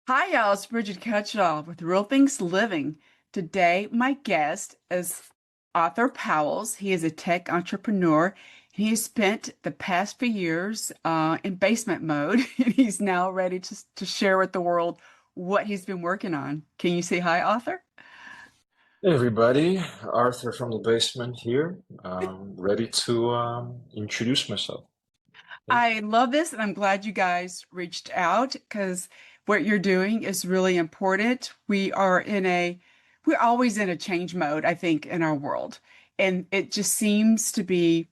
Hi, y'all. It's Brigitte Cutshall with Real Things Living. Today, my guest is Arthur Powells. He is a tech entrepreneur, and he has spent the past few years in basement mode, and he's now ready to share with the world what he's been working on. Can you say hi, Arthur? Hey everybody, Arthur from the basement here, ready to introduce myself. Thank I you. love this, and I'm glad you guys reached out because what you're doing is really important. We're always in a change mode, I think, in our world. And it just seems to be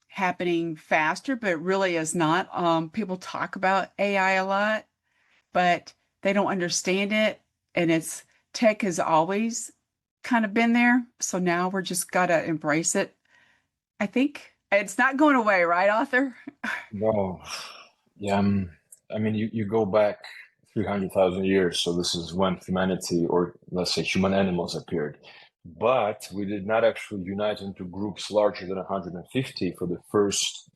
happening faster, but it really is not. People talk about AI a lot, but they don't understand it. And it's tech has always kind of been there. So now we're just gotta embrace it. I think it's not going away, right, Arthur? No, yeah, I mean, you go back 300,000 years, so this is when humanity, or let's say human animals, appeared. But we did not actually unite into groups larger than 150 for the first,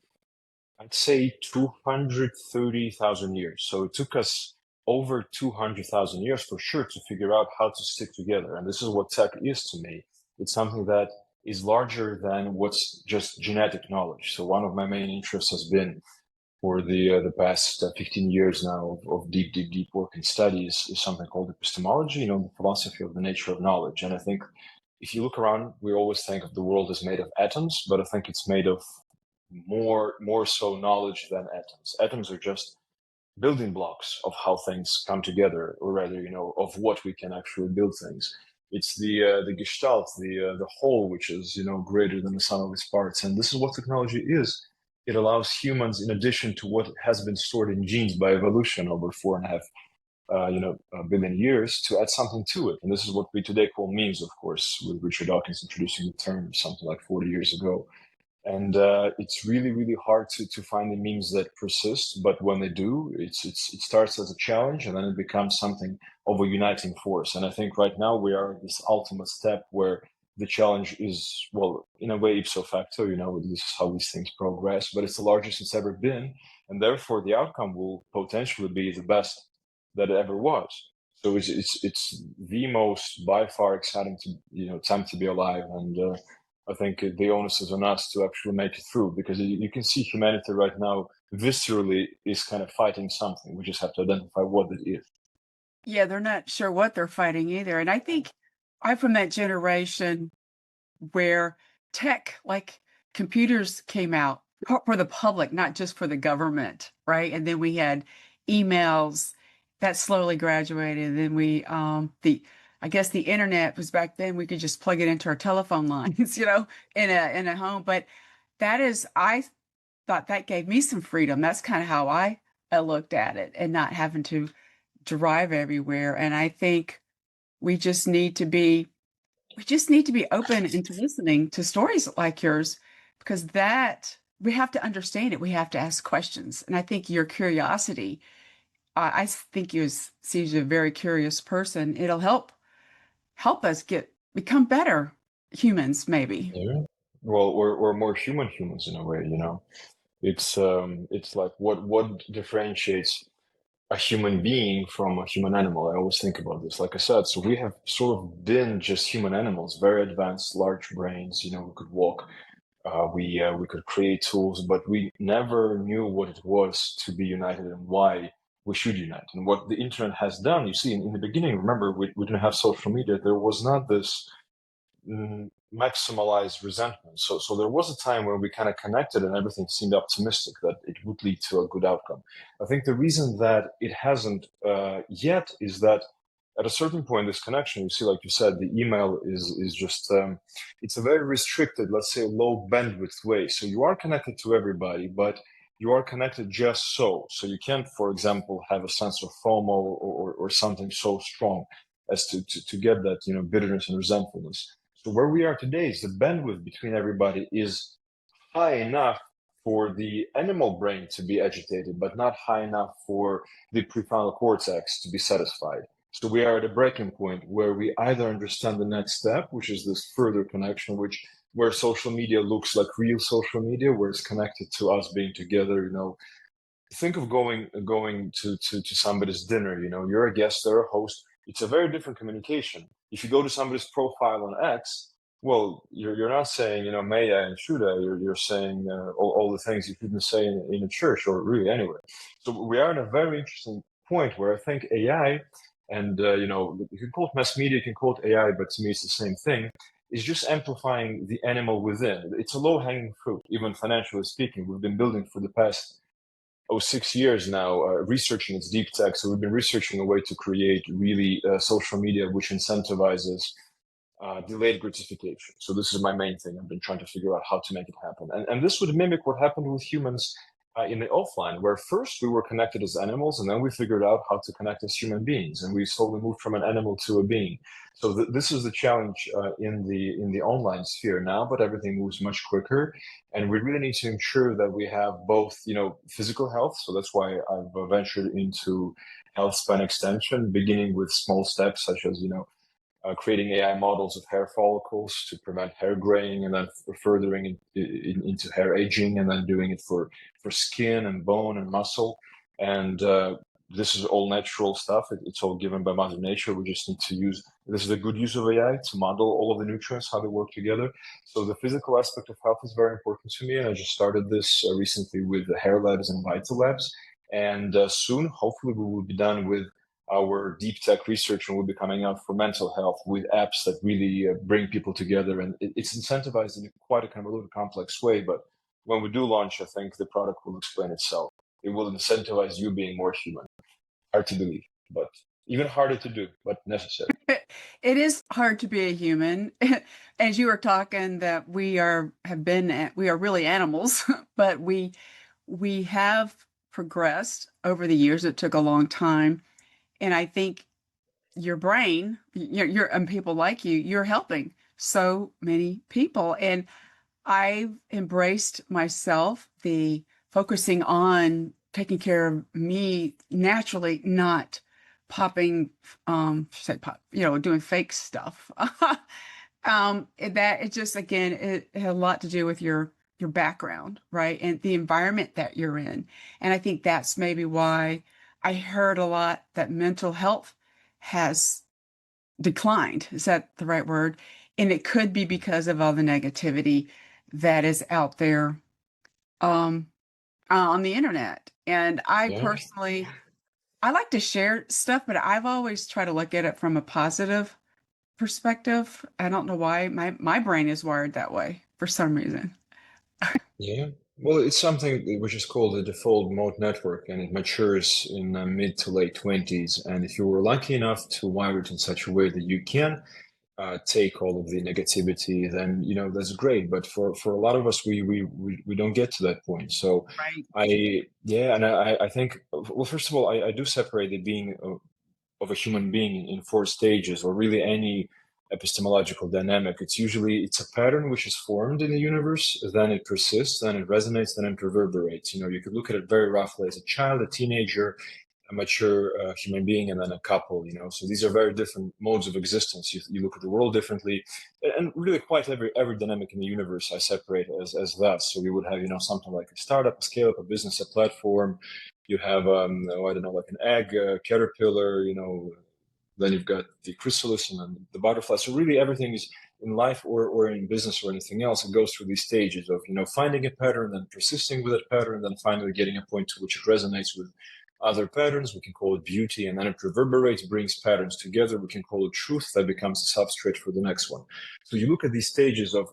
I'd say, 230,000 years. So it took us over 200,000 years for sure to figure out how to stick together. And this is what tech is to me. It's something that is larger than what's just genetic knowledge. So one of my main interests has been for the past 15 years now of deep work and studies is something called epistemology, the philosophy of the nature of knowledge. And I think if you look around, we always think of the world as made of atoms, but I think it's made of more so knowledge than atoms. Atoms are just building blocks of how things come together, or rather, of what we can actually build things. It's the gestalt, the whole, which is greater than the sum of its parts, and this is what technology is. It allows humans, in addition to what has been stored in genes by evolution over 4.5 billion years, to add something to it. And this is what we today call memes, of course, with Richard Dawkins introducing the term something like 40 years ago. And it's really hard to find the memes that persist, but when they do, it starts as a challenge and then it becomes something of a uniting force. And I think right now we are at this ultimate step where the challenge is, well, in a way, ipso facto, this is how these things progress, but it's the largest it's ever been, and therefore the outcome will potentially be the best that it ever was. So it's the most by far exciting time to be alive. And I think the onus is on us to actually make it through, because you can see humanity right now viscerally is kind of fighting something. We just have to identify what it is. Yeah, they're not sure what they're fighting either. And I think I'm from that generation where tech, like computers, came out for the public, not just for the government, right? And then we had emails that slowly graduated. And then I guess the internet was back then, we could just plug it into our telephone lines, in a home. But I thought that gave me some freedom. That's kind of how I looked at it and not having to drive everywhere. And I think we just need to be we just need to be open into listening to stories like yours because that we have to understand it. We have to ask questions. And I think your curiosity, I think sees you a very curious person. It'll help us become better humans, maybe. Yeah. Well, or more human humans in a way, it's like what differentiates a human being from a human animal. I always think about this. Like I said, so we have sort of been just human animals, very advanced, large brains. We could walk, we could create tools, but we never knew what it was to be united and why we should unite. And what the internet has done, you see, in the beginning, remember, we didn't have social media. There was not this maximalized resentment. So there was a time when we kind of connected and everything seemed optimistic that it would lead to a good outcome. I think the reason that it hasn't yet is that at a certain point, this connection, you see, like you said, the email is just it's a very restricted, let's say, low bandwidth way. So you are connected to everybody, but you are connected just so. So you can't, for example, have a sense of FOMO or something so strong as to get that bitterness and resentfulness. So where we are today is the bandwidth between everybody is high enough for the animal brain to be agitated, but not high enough for the prefrontal cortex to be satisfied. So we are at a breaking point where we either understand the next step, which is this further connection, where social media looks like real social media, where it's connected to us being together, think of going to somebody's dinner. You're a guest, they're a host. It's a very different communication. If you go to somebody's profile on X, well, you're not saying, may I and should I. You're saying all the things you couldn't say in a church or really anywhere. So we are in a very interesting point where I think AI and you can call it mass media, you can call it AI, but to me it's the same thing. Is just amplifying the animal within. It's a low hanging fruit, even financially speaking. We've been building for the past 6 years now, researching its deep tech. So we've been researching a way to create really social media which incentivizes delayed gratification. So this is my main thing. I've been trying to figure out how to make it happen. And this would mimic what happened with humans in the offline, where first we were connected as animals, and then we figured out how to connect as human beings, and we slowly moved from an animal to a being. So this is the challenge in the online sphere now, but everything moves much quicker, and we really need to ensure that we have both, physical health. So that's why I've ventured into health span extension, beginning with small steps such as creating AI models of hair follicles to prevent hair graying, and then furthering into hair aging, and then doing it for skin and bone and muscle. And this is all natural stuff. It's all given by Mother Nature. We just need to use this is a good use of AI to model all of the nutrients, how they work together. So the physical aspect of health is very important to me, and I just started this recently with the Hair Labs and Vital Labs. And soon, hopefully, we will be done with our deep tech research, and will be coming out for mental health with apps that really bring people together. And it's incentivized in quite a kind of a little complex way. But when we do launch, I think the product will explain itself. It will incentivize you being more human. Hard to believe, but even harder to do, but necessary. It is hard to be a human. As you were talking that we are really animals, but we have progressed over the years. It took a long time. And I think your brain, and people like you're helping so many people. And I've embraced myself, the focusing on taking care of me naturally, not popping, say pop, doing fake stuff. That it just, again, it had a lot to do with your background, right? And the environment that you're in. And I think that's maybe why I heard a lot that mental health has declined. Is that the right word? And it could be because of all the negativity that is out there um, on the internet. And I Yeah. personally, I like to share stuff, but I've always tried to look at it from a positive perspective. I don't know why my brain is wired that way for some reason. Yeah. Well, it's something which is called the default mode network, and it matures in mid to late 20s. And if you were lucky enough to wire it in such a way that you can take all of the negativity, then that's great. But for a lot of us, we don't get to that point. So Right. I think, well, first of all, I do separate the being of a human being in four stages, or really any epistemological dynamic. It's a pattern which is formed in the universe, then it persists, then it resonates, then it reverberates. You could look at it very roughly as a child, a teenager, a mature human being, and then a couple. So these are very different modes of existence. You look at the world differently, and really quite every dynamic in the universe I separate as that. So we would have something like a startup, a scale up, a business, a platform. You have I don't know, like an egg, a caterpillar. Then you've got the chrysalis and then the butterfly. So really everything is in life or in business or anything else. It goes through these stages of finding a pattern, then persisting with that pattern, then finally getting a point to which it resonates with other patterns. We can call it beauty, and then it reverberates, brings patterns together. We can call it truth, that becomes a substrate for the next one. So you look at these stages of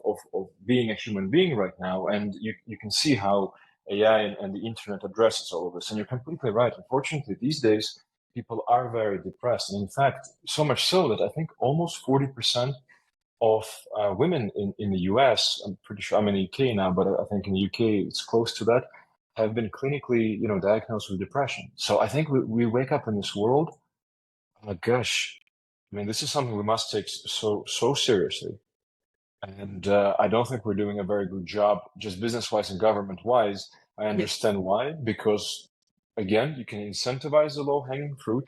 being a human being right now, and you can see how AI and the internet addresses all of this. And you're completely right. Unfortunately, these days, people are very depressed. And in fact, so much so that I think almost 40% of women in the US, I'm pretty sure I'm in the UK now, but I think in the UK it's close to that, have been clinically, diagnosed with depression. So I think we wake up in this world. Oh gosh, I mean, this is something we must take so seriously. And I don't think we're doing a very good job, just business-wise and government-wise. I Yeah. understand why, because again, you can incentivize the low-hanging fruit.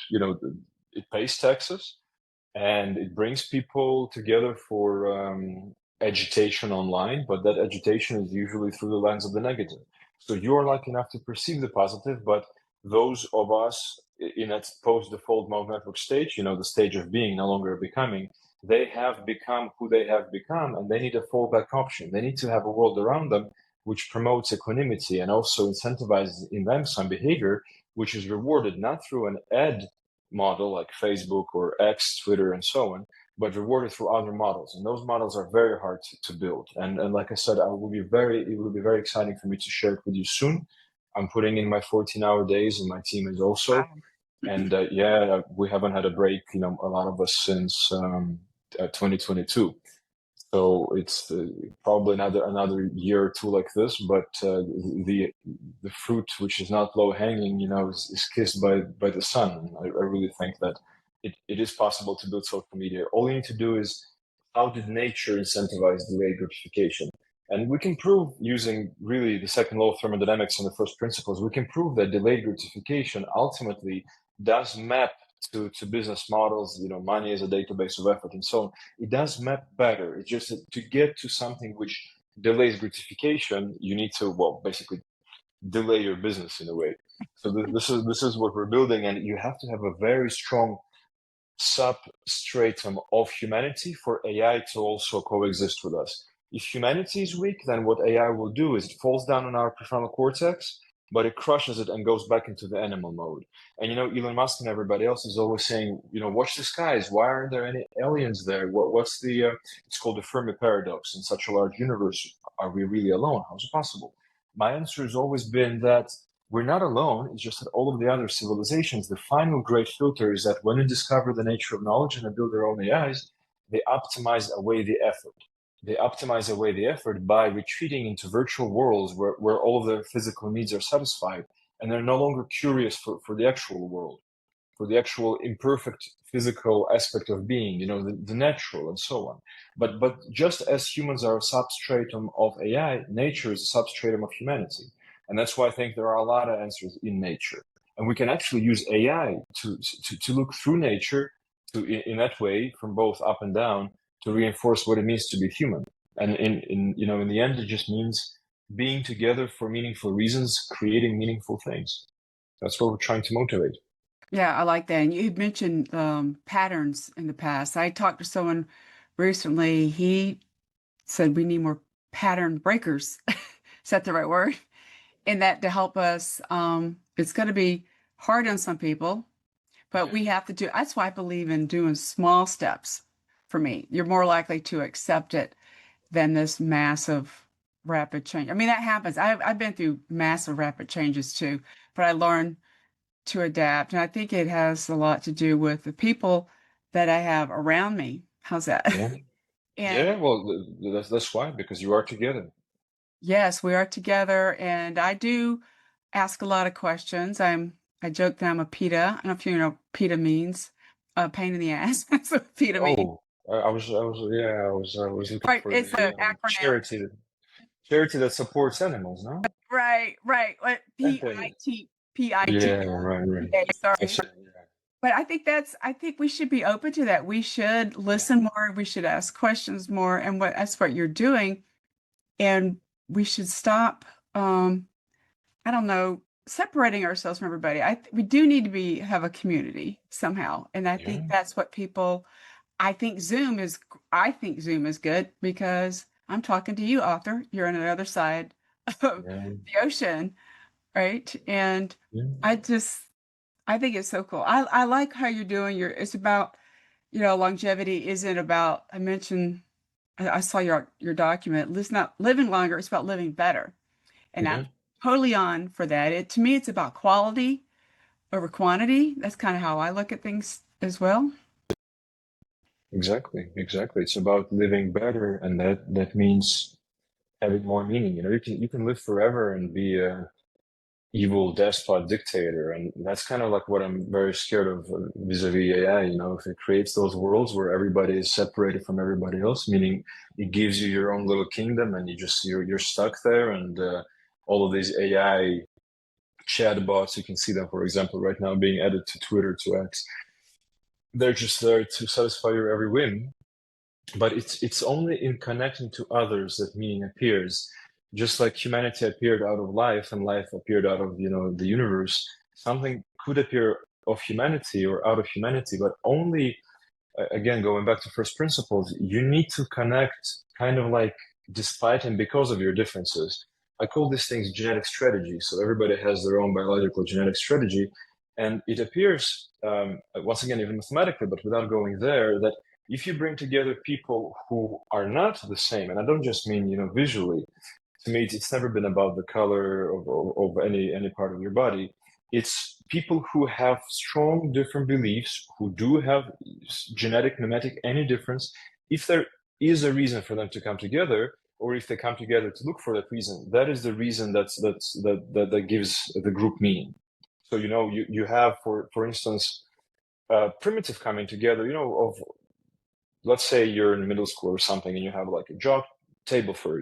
It pays taxes and it brings people together for agitation online, but that agitation is usually through the lens of the negative. So you're lucky enough to perceive the positive, but those of us in that post-default mode network stage, the stage of being, no longer becoming, they have become who they have become, and they need a fallback option. They need to have a world around them which promotes equanimity and also incentivizes in them some behavior which is rewarded not through an ad model like Facebook or X, Twitter, and so on, but rewarded through other models. And those models are very hard to build. And like I said, it will be very exciting for me to share it with you soon. I'm putting in my 14-hour days, and my team is also. Wow. And we haven't had a break, a lot of us since 2022. So it's probably another year or two like this, but the fruit, which is not low hanging, is kissed by the sun. And I really think that it is possible to build social media. All you need to do is, how did nature incentivize delayed gratification? And we can prove, using really the second law of thermodynamics and the first principles, we can prove that delayed gratification ultimately does map to business models, money as a database of effort and so on. It does map better. It's just that to get to something which delays gratification, you need to, well, basically delay your business in a way. So this is what we're building, and you have to have a very strong substratum of humanity for AI to also coexist with us. If humanity is weak, then what AI will do is it falls down on our prefrontal cortex, but it crushes it and goes back into the animal mode. And Elon Musk and everybody else is always saying, watch the skies. Why aren't there any aliens there? What's the? It's called the Fermi paradox. In such a large universe, are we really alone? How is it possible? My answer has always been that we're not alone. It's just that all of the other civilizations, the final great filter is that when they discover the nature of knowledge and they build their own AIs, they optimize away the effort. They optimize away the effort by retreating into virtual worlds where all of their physical needs are satisfied, and they're no longer curious for the actual world, for the actual imperfect physical aspect of being, the natural and so on. But just as humans are a substratum of AI, nature is a substratum of humanity. And that's why I think there are a lot of answers in nature. And we can actually use AI to look through nature in that way, from both up and down, to reinforce what it means to be human. And in the end, it just means being together for meaningful reasons, creating meaningful things. That's what we're trying to motivate. Yeah, I like that. And you had mentioned patterns in the past. I talked to someone recently. He said we need more pattern breakers. Is that the right word? And that to help us, it's going to be hard on some people, but we have to do. That's why I believe in doing small steps. For me, you're more likely to accept it than this massive, rapid change. I mean, that happens. I've been through massive, rapid changes too, but I learned to adapt. And I think it has a lot to do with the people that I have around me. How's that? Yeah. And Yeah, well, that's why, because you are together. yes, we are together, and I do ask a lot of questions. I joke that I'm a PETA. I don't know if you know what PETA means, pain in the ass. That's what PETA means. Oh, I was looking Right, for it's the an acronym. charity that supports animals, no? Right, right. What Okay. PIT. Yeah, right. I Sorry. see. Yeah. But I think we should be open to that. We should Yeah. listen more. We should ask questions more. And that's what you're doing. And we should stop, I don't know, separating ourselves from everybody. We do need to have a community somehow. And I think Yeah. that's what I think I think Zoom is good because I'm talking to you, Arthur. You're on the other side of Yeah. the ocean, right? And Yeah. I just, I think it's so cool. I like how you're doing it's about, longevity isn't about, I mentioned, I saw your document, it's not living longer, it's about living better. And I'm Yeah. totally on for that. To me, it's about quality over quantity. That's kind of how I look at things as well. Exactly. Exactly. It's about living better, and that means having more meaning. You can live forever and be a evil despot dictator, and that's kind of like what I'm very scared of vis-a-vis AI. If it creates those worlds where everybody is separated from everybody else, meaning it gives you your own little kingdom, and you're stuck there, and all of these AI chatbots, you can see them, for example, right now being added to Twitter, to X. They're just there to satisfy your every whim, but it's only in connecting to others that meaning appears. just like humanity appeared out of life and life appeared out of, the universe, something could appear of humanity or out of humanity, but only, again, going back to first principles, you need to connect kind of like despite and because of your differences. I call these things genetic strategy. So everybody has their own biological genetic strategy. And it appears, once again, even mathematically, but without going there, that if you bring together people who are not the same, and I don't just mean, visually, to me, it's never been about the color of any part of your body. It's people who have strong different beliefs, who do have genetic, mimetic, any difference. If there is a reason for them to come together, or if they come together to look for that reason, that is the reason that gives the group meaning. So you have, for instance, primitive coming together, of, let's say you're in middle school or something, and you have like a job table for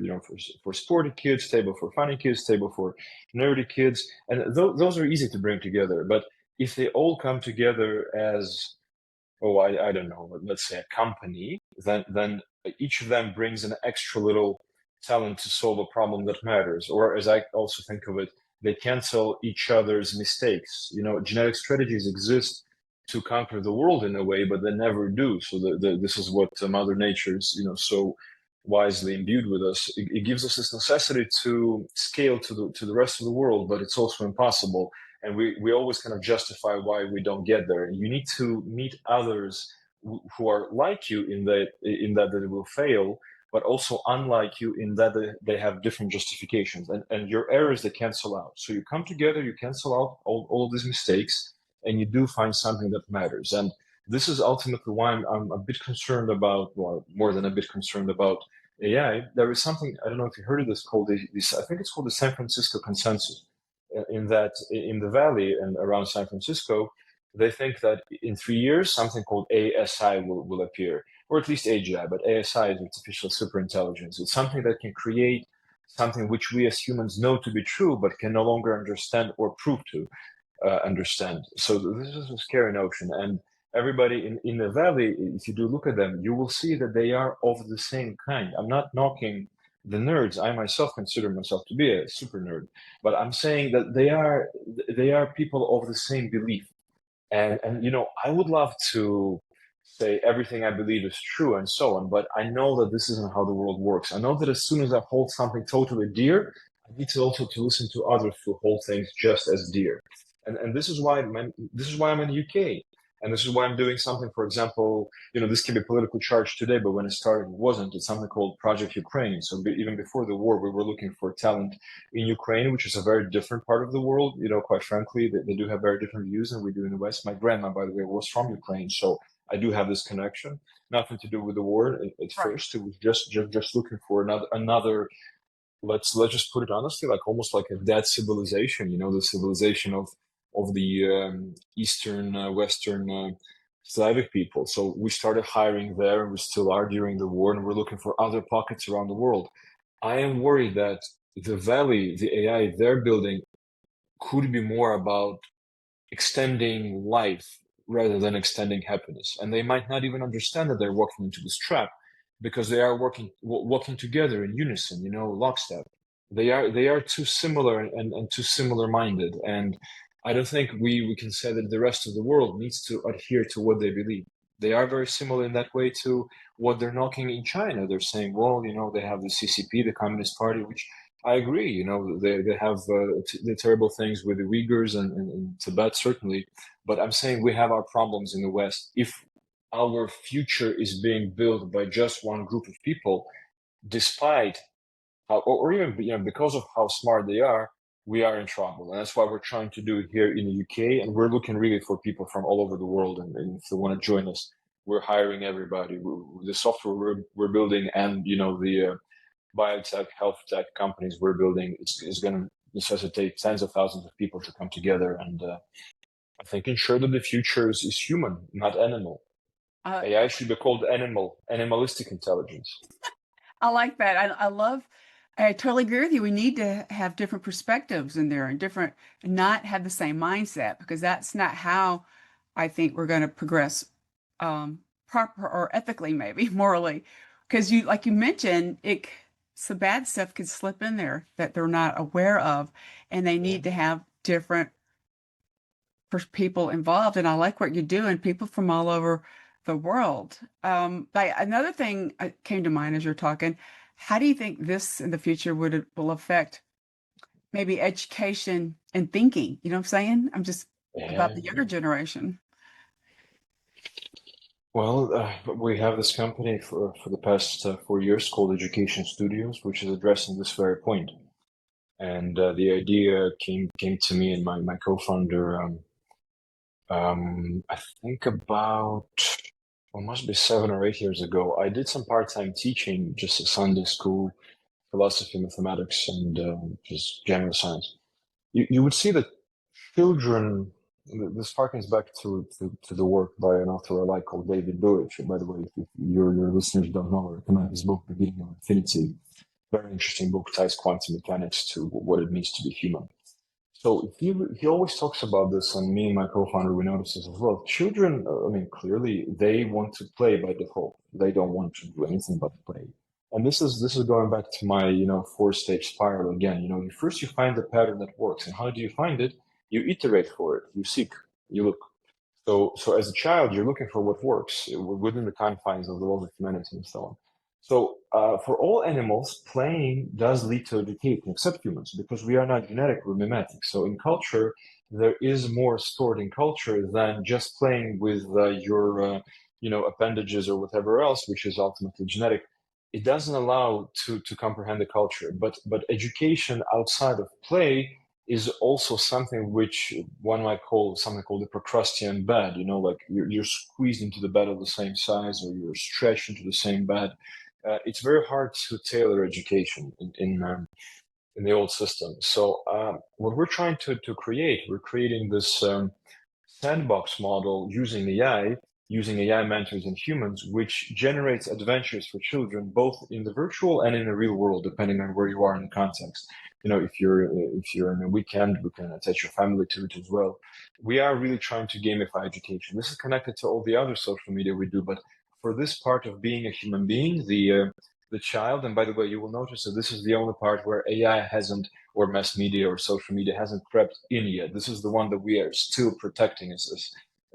for sporty kids, table for funny kids, table for nerdy kids, and those are easy to bring together. But if they all come together as, oh, I don't know, let's say a company, then each of them brings an extra little talent to solve a problem that matters. Or as I also think of it, they cancel each other's mistakes. Genetic strategies exist to conquer the world in a way, but they never do. So this is what Mother Nature's, so wisely imbued with us. It gives us this necessity to scale to the rest of the world, but it's also impossible. And we always kind of justify why we don't get there. You need to meet others who are like you in that they will fail, but also unlike you in that they have different justifications, and your errors, they cancel out. So you come together, you cancel out all of these mistakes, and you do find something that matters. And this is ultimately why I'm a bit concerned about, well, more than a bit concerned about AI. There is something, I don't know if you heard of this, called I think it's called the San Francisco consensus. In that, in the valley and around San Francisco, they think that in 3 years something called ASI will appear, or at least AGI, but ASI is artificial superintelligence. It's something that can create something which we as humans know to be true, but can no longer understand or prove to understand. So this is a scary notion. And everybody in the valley, if you do look at them, you will see that they are of the same kind. I'm not knocking the nerds. I myself consider myself to be a super nerd, but I'm saying that they are people of the same belief. And I would love to say everything I believe is true and so on, but I know that this isn't how the world works. I know that as soon as I hold something totally dear, I need to also to listen to others who hold things just as dear. And this is why I'm in the UK. And this is why I'm doing something, for example, this can be politically charged today, but when it started, it wasn't. It's something called Project Ukraine. So even before the war, we were looking for talent in Ukraine, which is a very different part of the world. Quite frankly, they do have very different views than we do in the West. My grandma, by the way, was from Ukraine. So I do have this connection. Nothing to do with the war at Right. first. It was just looking for another, let's just put it honestly, like almost like a dead civilization, the civilization of the Eastern, Western Slavic people. So we started hiring there, and we still are during the war, and we're looking for other pockets around the world. I am worried that the valley, the AI they're building, could be more about extending life rather than extending happiness. And they might not even understand that they're walking into this trap, because they are walking together in unison, lockstep. They are too similar and too similar minded. And I don't think we can say that the rest of the world needs to adhere to what they believe. They are very similar in that way to what they're knocking in China. They're saying, well, they have the CCP, the Communist Party, which I agree. They have the terrible things with the Uyghurs and Tibet, certainly. But I'm saying we have our problems in the West. If our future is being built by just one group of people, despite how, or even because of how smart they are, we are in trouble. And that's what we're trying to do here in the UK. And we're looking really for people from all over the world. And if they want to join us, we're hiring everybody. The software we're building, and the biotech, health tech companies we're building, is going to necessitate tens of thousands of people to come together. And I think ensure that the future is human, not animal. Uh, AI should be called animalistic intelligence. I like that. I totally agree with you. We need to have different perspectives in there, and not have the same mindset, because that's not how I think we're going to progress, proper or ethically, maybe morally. Because like you mentioned, some bad stuff could slip in there that they're not aware of, and they Yeah. need to have different people involved. And I like what you're doing, people from all over the world. But another thing came to mind as you're talking. How do you think this in the future will affect maybe education and thinking? You know what I'm saying? I'm just about Yeah. the younger generation. Well, we have this company for the past 4 years called Education Studios, which is addressing this very point. And the idea came to me and my co-founder. I think about, well, must be 7 or 8 years ago. I did some part-time teaching, just a Sunday school, philosophy, mathematics, and just general science. You would see that children. This harkens back to the work by an author I like called David Deutsch. By the way, if your listeners don't know, I recommend his book, Beginning of Infinity. Very interesting book, ties quantum mechanics to what it means to be human. So he always talks about this, and me and my co-founder we notice this as well. Children, I mean, clearly they want to play by default. They don't want to do anything but play. And this is going back to my 4-stage spiral again. First you find the pattern that works, and how do you find it? You iterate for it. You seek. You look. So as a child, you're looking for what works within the confines of the laws of humanity and so on. So for all animals, playing does lead to education, except humans, because we are not genetic, we're mimetic. So in culture, there is more stored in culture than just playing with your appendages or whatever else, which is ultimately genetic. It doesn't allow to comprehend the culture, but education outside of play is also something which one might call something called the Procrustean bed. Like you're squeezed into the bed of the same size, or you're stretched into the same bed. It's very hard to tailor education in the old system. So what we're trying to create, we're creating this sandbox model using AI mentors and humans, which generates adventures for children, both in the virtual and in the real world, depending on where you are in the context. If you're in a weekend, we can attach your family to it as well. We are really trying to gamify education. This is connected to all the other social media we do, but for this part of being a human being, the child, and by the way, you will notice that this is the only part where AI hasn't, or mass media or social media hasn't crept in yet. This is the one that we are still protecting as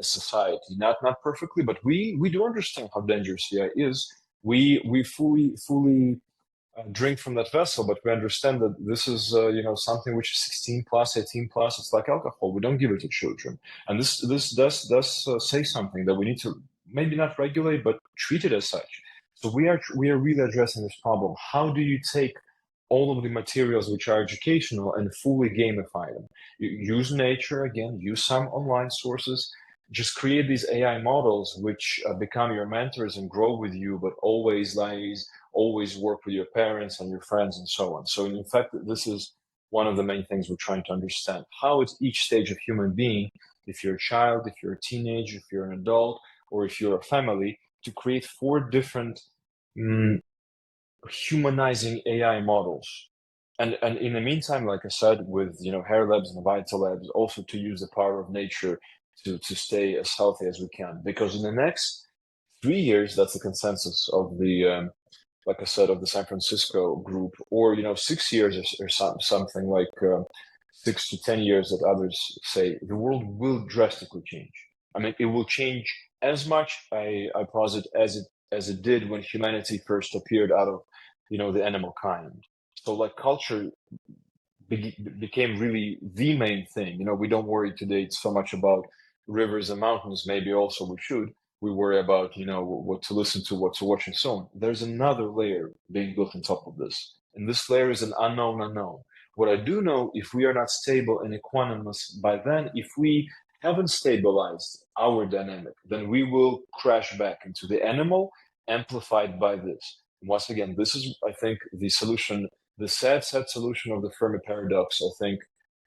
society. Not perfectly, but we do understand how dangerous AI is. We fully drink from that vessel, but we understand that this is something which is 16 plus, 18 plus. It's like alcohol. We don't give it to children, and this does say something that we need to maybe not regulate, but treat it as such. So we are really addressing this problem. How do you take all of the materials which are educational and fully gamify them? You use nature again, use some online sources, just create these AI models which become your mentors and grow with you, but always work with your parents and your friends and so on. So in fact, this is one of the main things we're trying to understand. How is each stage of human being, if you're a child, if you're a teenager, if you're an adult, or if you're a family, to create 4 different humanizing AI models. And in the meantime, like I said, with Hair Labs and Vital Labs, also to use the power of nature to stay as healthy as we can. Because in the next 3 years, that's the consensus of the like I said, of the San Francisco group, or 6 years or something like 6 to 10 years that others say, the world will drastically change. I mean, it will change as much, I posit, as it did when humanity first appeared out of the animal kind. So like culture became really the main thing. We don't worry today so much about rivers and mountains. Maybe also we should. We worry about what to listen to, what to watch, and so on. There's another layer being built on top of this, and this layer is an unknown unknown. What I do know, if we are not stable and equanimous by then, if we haven't stabilized our dynamic, then we will crash back into the animal, amplified by this. And once again, this is, I think, the solution. The sad solution of the Fermi paradox, I think,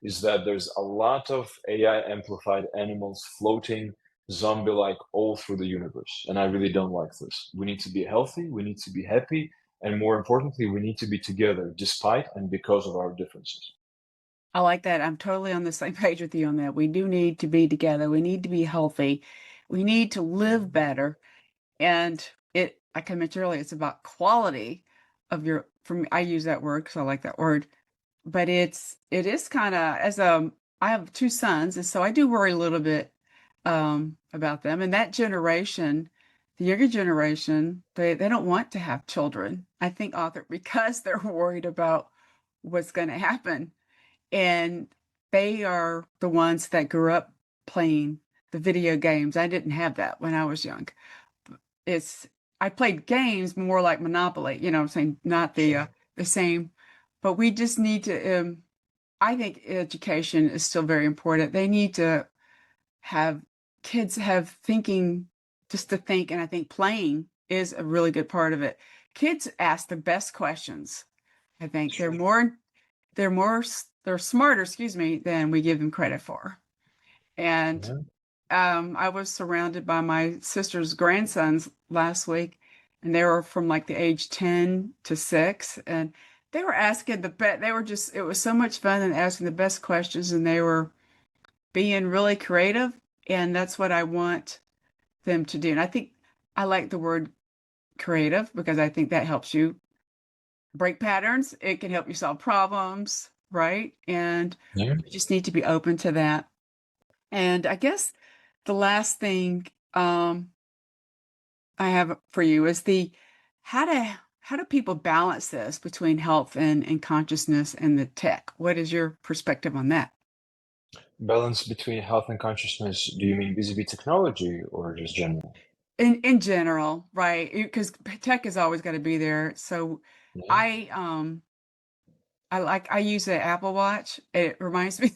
is that there's a lot of AI amplified animals floating zombie-like all through the universe. And I really don't like this. We need to be healthy, we need to be happy, and more importantly, we need to be together despite and because of our differences. I like that. I'm totally on the same page with you on that. We do need to be together. We need to be healthy. We need to live better. And like I mentioned earlier, it's about quality of your for me, I use that word because I like that word, but it is kind of I have two sons, and so I do worry a little bit about them. And that generation, the younger generation, they don't want to have children. I think, Arthur, because they're worried about what's going to happen. And they are the ones that grew up playing the video games. I didn't have that when I was young. It's I played games more like Monopoly, you know what I'm saying, not Sure. the same. But we just need to I think education is still very important. They need to have kids have thinking just to think, and I think playing is a really good part of it. Kids ask the best questions. I think Sure. they're smarter, excuse me, than we give them credit for. And Yeah. I was surrounded by my sister's grandsons last week, and they were from like the age 10 to 6, and they were asking they were just, it was so much fun and asking the best questions, and they were being really creative, and that's what I want them to do. And I think I like the word creative because I think that helps you break patterns. It can help you solve problems, right? And Yeah. we just need to be open to that. And I guess the last thing I have for you is the how do how do people balance this between health and consciousness and the tech? What is your perspective on that? Balance between health and consciousness, do you mean vis-a-vis technology or just general? In general, right? Because tech is always going to be there. So Yeah. I I use the Apple Watch. It reminds me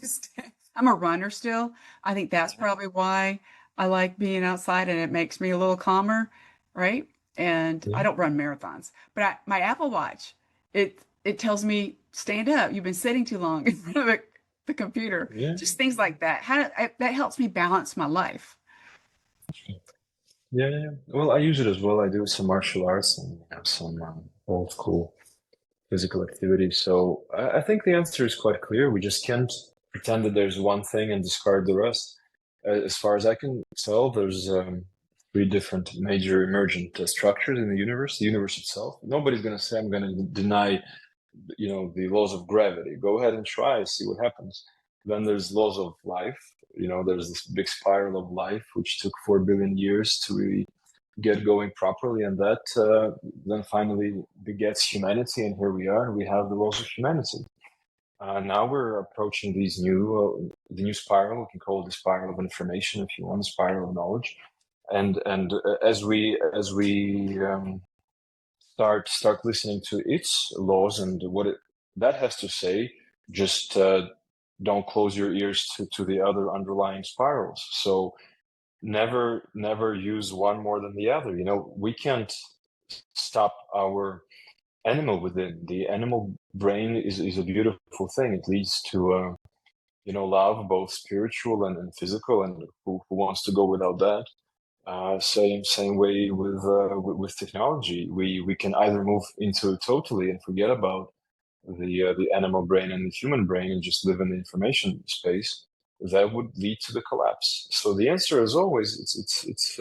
I'm a runner still. I think that's Yeah. probably why I like being outside and it makes me a little calmer, right? And I Yeah. don't run marathons, but my Apple Watch, it tells me stand up. You've been sitting too long in front of the computer. Yeah. Just things like that. That helps me balance my life. Yeah. Yeah. Well, I use it as well. I do some martial arts and have some old school physical activity. So I think the answer is quite clear. We just can't pretend that there's one thing and discard the rest. As far as I can tell, there's three different major emergent structures in the universe itself. Nobody's going to say, I'm going to deny, the laws of gravity. Go ahead and try, see what happens. Then there's laws of life. There's this big spiral of life, which took 4 billion years to really get going properly, and that then finally begets humanity, and here we are. We have the laws of humanity. Now we're approaching the new spiral. We can call it the spiral of information, if you want, the spiral of knowledge. And as we start listening to its laws and what that has to say, just don't close your ears to the other underlying spirals. So never use one more than the other. We can't stop our animal within. The animal brain is a beautiful thing. It leads to love, both spiritual and physical, and who wants to go without that? Same way with technology. We can either move into it totally and forget about the animal brain and the human brain and just live in the information space. That would lead to the collapse. So the answer, as always, it's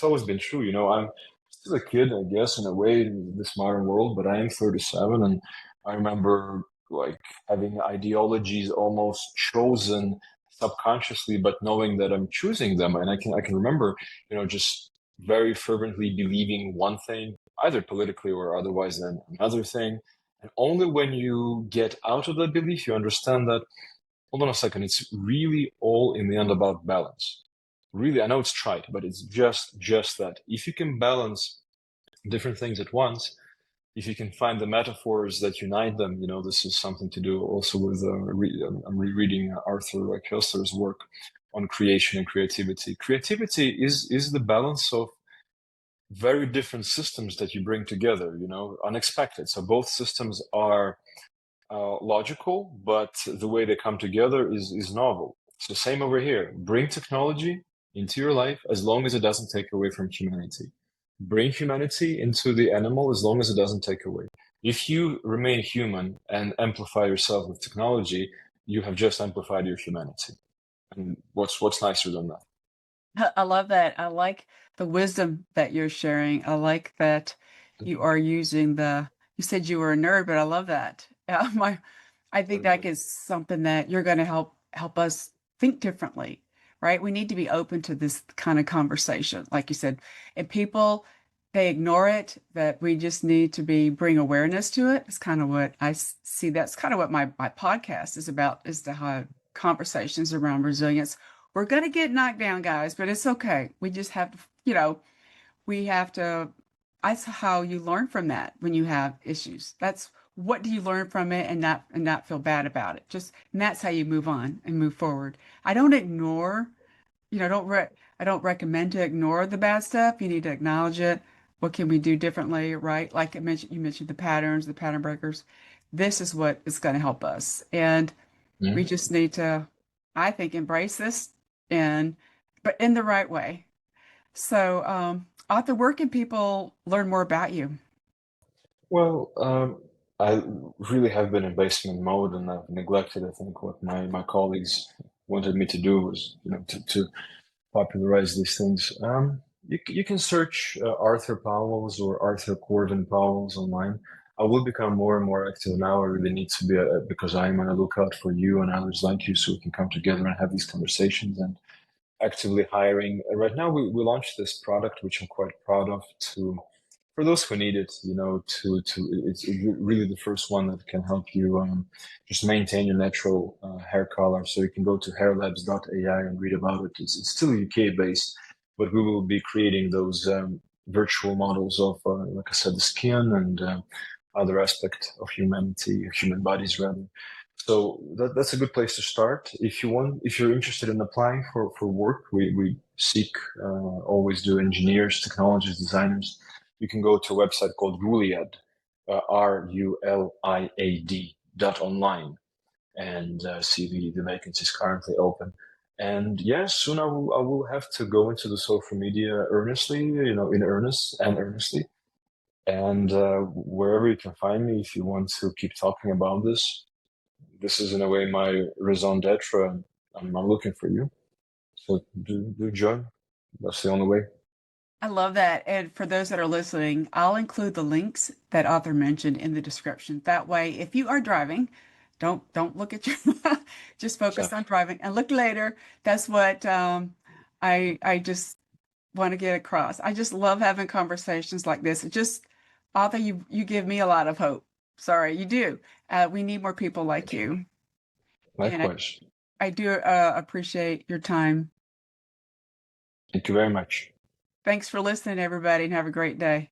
always been true. I'm still a kid, I guess, in a way, in this modern world, but I am 37, and I remember like having ideologies almost chosen subconsciously, but knowing that I'm choosing them, and I can remember, just very fervently believing one thing, either politically or otherwise, than another thing. And only when you get out of that belief, you understand that, hold on a second, it's really all in the end about balance. Really, I know it's trite, but it's just that. If you can balance different things at once, if you can find the metaphors that unite them, this is something to do also with, I'm rereading Arthur Koestler's work on creation and creativity. Creativity is the balance of very different systems that you bring together, unexpected. So both systems are logical, but the way they come together is novel. So same over here. Bring technology into your life as long as it doesn't take away from humanity. Bring humanity into the animal as long as it doesn't take away. If you remain human and amplify yourself with technology, you have just amplified your humanity. And what's nicer than that? I love that. I like the wisdom that you're sharing. I like that you are using the you said you were a nerd, but I love that. I think Very that good. is something that you're going to help us think differently, right? We need to be open to this kind of conversation, like you said, and people they ignore it. That we just need to be bring awareness to it. It's kind of what see. That's kind of what my podcast is about: is to have conversations around resilience. We're going to get knocked down, guys, but it's okay. We just have to, we have to, that's how you learn from that when you have issues. That's what do you learn from it and not feel bad about it. Just and that's how you move on and move forward. I don't ignore, I don't recommend to ignore the bad stuff. You need to acknowledge it. What can we do differently, right? Like I mentioned, you mentioned the patterns, the pattern breakers. This is what is going to help us. And we Mhm. just need to, I think, embrace this and but in the right way. So, Arthur, where can people learn more about you? Well, I really have been in basement mode, and I've neglected, I think, what my colleagues wanted me to do was, to popularize these things. You can search Arthur Powells or Arthur Corbin Powells online. I will become more and more active now. I really need to be because I'm on a lookout for you and others like you, so we can come together and have these conversations and actively hiring. Right now, we launched this product, which I'm quite proud of, to for those who need it, it's really the first one that can help you just maintain your natural hair color. So you can go to hairlabs.ai and read about it. It's still UK based, but we will be creating those virtual models of, like I said, the skin and other aspect of humanity, human bodies rather. So that's a good place to start. If you're interested in applying for work, we seek always do engineers, technologists, designers. You can go to a website called Ruliad, RULIAD .online, and see the vacancies currently open. And yes, soon I will have to go into the social media earnestly, in earnest and earnestly. And wherever you can find me, if you want to keep talking about this is in a way my raison d'etre, and I'm looking for you. So do join. That's the only way. I love that. And for those that are listening, I'll include the links that author mentioned in the description. That way, if you are driving, don't look at your just focus on Exactly. driving and look later. That's what I just want to get across. I just love having conversations like this. It just author, you give me a lot of hope. Sorry, you do. We need more people like Thank you. you. And Likewise. I do appreciate your time. Thank you very much. Thanks for listening, everybody, and have a great day.